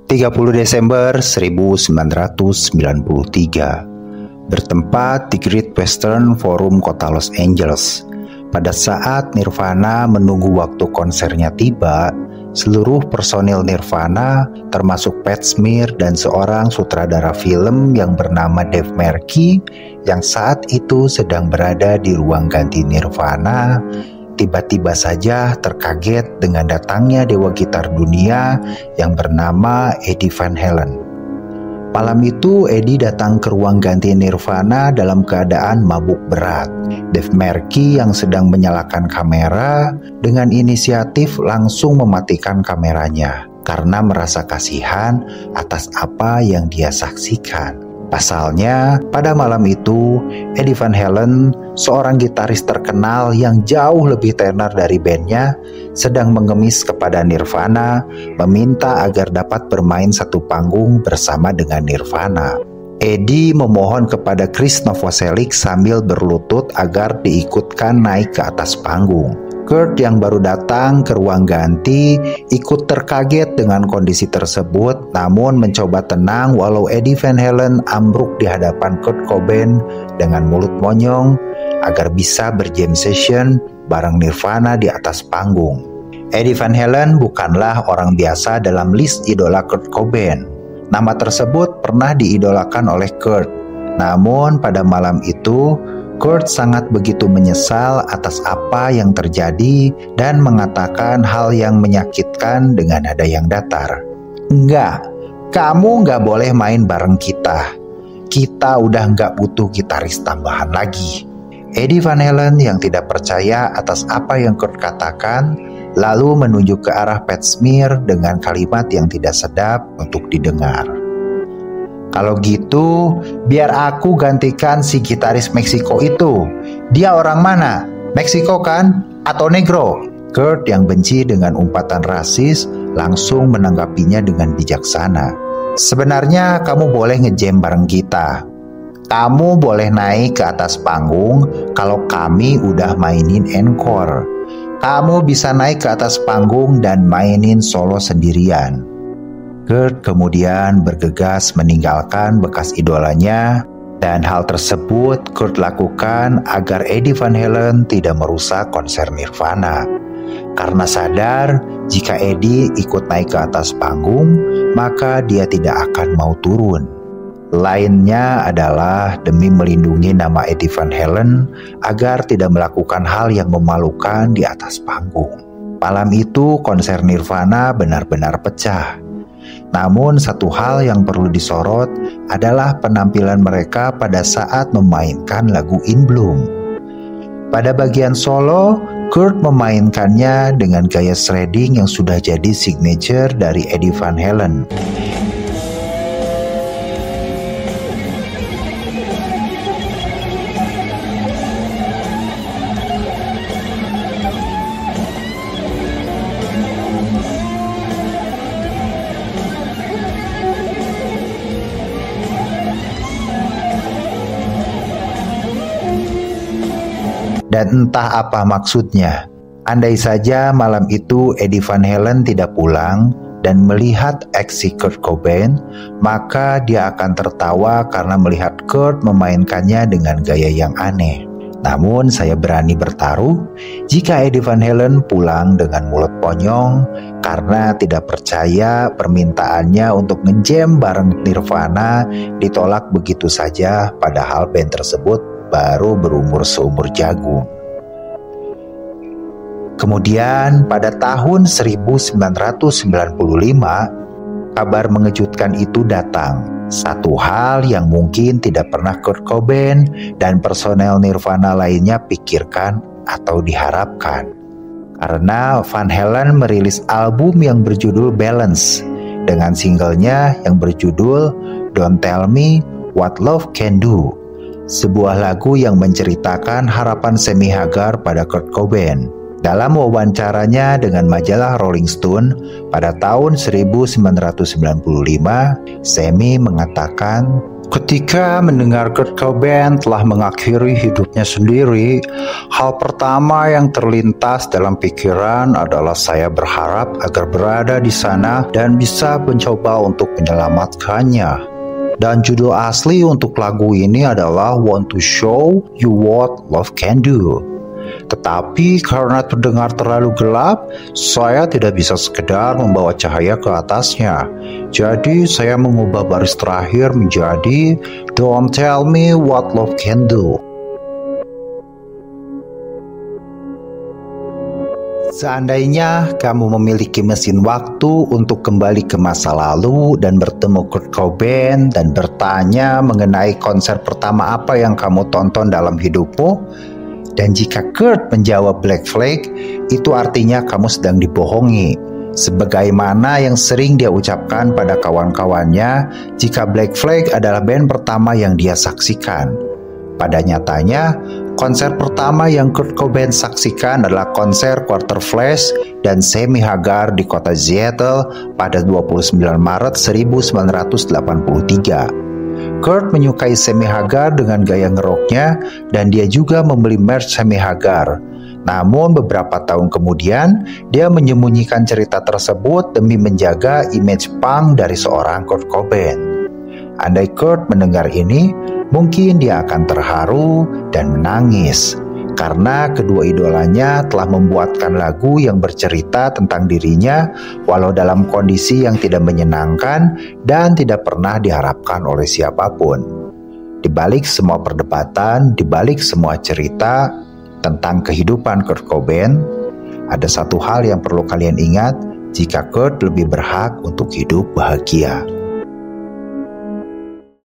30 Desember 1993, bertempat di Great Western Forum kota Los Angeles. Pada saat Nirvana menunggu waktu konsernya tiba, seluruh personil Nirvana, termasuk Pat Smear dan seorang sutradara film yang bernama Dave Markey, yang saat itu sedang berada di ruang ganti Nirvana, tiba-tiba saja terkaget dengan datangnya dewa gitar dunia yang bernama Eddie Van Halen. Malam itu Eddie datang ke ruang ganti Nirvana dalam keadaan mabuk berat. Dave Markey yang sedang menyalakan kamera dengan inisiatif langsung mematikan kameranya karena merasa kasihan atas apa yang dia saksikan. Pasalnya, pada malam itu, Eddie Van Halen, seorang gitaris terkenal yang jauh lebih tenar dari bandnya, sedang mengemis kepada Nirvana, meminta agar dapat bermain satu panggung bersama dengan Nirvana. Eddie memohon kepada Chris Novoselic sambil berlutut agar diikutkan naik ke atas panggung. Kurt yang baru datang ke ruang ganti ikut terkaget dengan kondisi tersebut, namun mencoba tenang walau Eddie Van Halen ambruk di hadapan Kurt Cobain dengan mulut monyong agar bisa berjam session bareng Nirvana di atas panggung. Eddie Van Halen bukanlah orang biasa dalam list idola Kurt Cobain. Nama tersebut pernah diidolakan oleh Kurt. Namun pada malam itu Kurt sangat begitu menyesal atas apa yang terjadi dan mengatakan hal yang menyakitkan dengan nada yang datar. "Enggak, kamu nggak boleh main bareng kita. Kita udah nggak butuh gitaris tambahan lagi." Eddie Van Halen yang tidak percaya atas apa yang Kurt katakan, lalu menunjuk ke arah Pat Smear dengan kalimat yang tidak sedap untuk didengar. "Kalau gitu, biar aku gantikan si gitaris Meksiko itu. Dia orang mana? Meksiko kan? Atau negro?" Kurt yang benci dengan umpatan rasis langsung menanggapinya dengan bijaksana. "Sebenarnya kamu boleh ngejam bareng kita. Kamu boleh naik ke atas panggung kalau kami udah mainin encore. Kamu bisa naik ke atas panggung dan mainin solo sendirian." Kurt kemudian bergegas meninggalkan bekas idolanya, dan hal tersebut Kurt lakukan agar Eddie Van Halen tidak merusak konser Nirvana. Karena sadar jika Eddie ikut naik ke atas panggung, maka dia tidak akan mau turun. Lainnya adalah demi melindungi nama Eddie Van Halen agar tidak melakukan hal yang memalukan di atas panggung. Malam itu konser Nirvana benar-benar pecah. Namun satu hal yang perlu disorot adalah penampilan mereka pada saat memainkan lagu In Bloom. Pada bagian solo, Kurt memainkannya dengan gaya shredding yang sudah jadi signature dari Eddie Van Halen. Dan entah apa maksudnya. Andai saja malam itu Eddie Van Halen tidak pulang dan melihat aksi Kurt Cobain, maka dia akan tertawa karena melihat Kurt memainkannya dengan gaya yang aneh. Namun saya berani bertaruh, jika Eddie Van Halen pulang dengan mulut ponyong karena tidak percaya permintaannya untuk ngejam bareng Nirvana ditolak begitu saja, padahal band tersebut baru berumur seumur jagung. Kemudian pada tahun 1995, kabar mengejutkan itu datang. Satu hal yang mungkin tidak pernah Kurt Cobain dan personel Nirvana lainnya pikirkan atau diharapkan. Karena Van Halen merilis album yang berjudul Balance dengan singlenya yang berjudul Don't Tell Me What Love Can Do. Sebuah lagu yang menceritakan harapan Sammy Hagar pada Kurt Cobain. Dalam wawancaranya dengan majalah Rolling Stone pada tahun 1995, Sammy mengatakan, Ketika mendengar Kurt Cobain telah mengakhiri hidupnya sendiri, hal pertama yang terlintas dalam pikiran adalah saya berharap agar berada di sana dan bisa mencoba untuk menyelamatkannya. Dan judul asli untuk lagu ini adalah Want to Show You What Love Can Do. Tetapi karena terdengar terlalu gelap, saya tidak bisa sekedar membawa cahaya ke atasnya. Jadi saya mengubah baris terakhir menjadi Don't Tell Me What Love Can Do. Seandainya kamu memiliki mesin waktu untuk kembali ke masa lalu dan bertemu Kurt Cobain dan bertanya mengenai konser pertama apa yang kamu tonton dalam hidupmu, dan jika Kurt menjawab Black Flag, itu artinya kamu sedang dibohongi. Sebagaimana yang sering dia ucapkan pada kawan-kawannya jika Black Flag adalah band pertama yang dia saksikan. Pada nyatanya, konser pertama yang Kurt Cobain saksikan adalah konser Quarterflash dan Sammy Hagar di kota Seattle pada 29 Maret 1983. Kurt menyukai Sammy Hagar dengan gaya ngeroknya dan dia juga membeli merch Sammy Hagar. Namun beberapa tahun kemudian, dia menyembunyikan cerita tersebut demi menjaga image punk dari seorang Kurt Cobain. Andai Kurt mendengar ini, mungkin dia akan terharu dan menangis karena kedua idolanya telah membuatkan lagu yang bercerita tentang dirinya walau dalam kondisi yang tidak menyenangkan dan tidak pernah diharapkan oleh siapapun. Di balik semua perdebatan, di balik semua cerita tentang kehidupan Kurt Cobain, ada satu hal yang perlu kalian ingat, jika Kurt lebih berhak untuk hidup bahagia.